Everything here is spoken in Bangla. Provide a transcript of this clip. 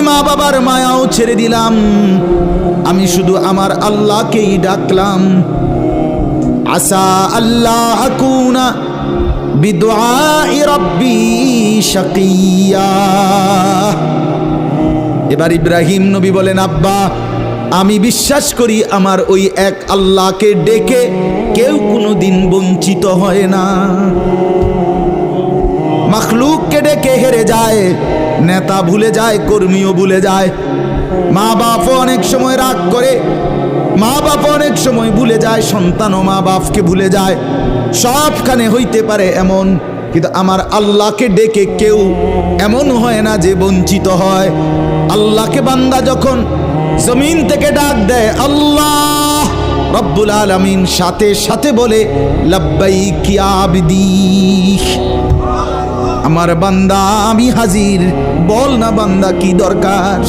মা বাবার মায়াও ছেড়ে দিলাম, আমি শুধু আমার আল্লাহকেই ডাকলাম। আসা আল্লাহ আকুনা বিদুআই রাব্বি শাকিয়া। এবার ইব্রাহিম নবী বলেন, আব্বা আমি বিশ্বাস করি আমার ওই এক আল্লাহকে ডেকে কেউ কোনোদিন বঞ্চিত হয় না। মাখলুককে ডেকে হেরে যায়, নেতা ভুলে যায়, কর্মীও ভুলে যায়, মা বাপও অনেক সময় রাগ করে, মা বাপ অনেক সময় ভুলে যায়, সন্তানও মা বাপকে ভুলে যায়, সবখানে হইতে পারে এমন, কিন্তু আমার আল্লাহকে ডেকে কেউ এমন হয় না যে বঞ্চিত হয়। আল্লাহকে বান্দা যখন জমিন থেকে ডাক দেয় আল্লাহ রব্বুল আলামিন সাথে সাথে বলে লাব্বাইক ইয়া আবদি, আমার বান্দা আমি হাজির, বল না বান্দা কি দরকার।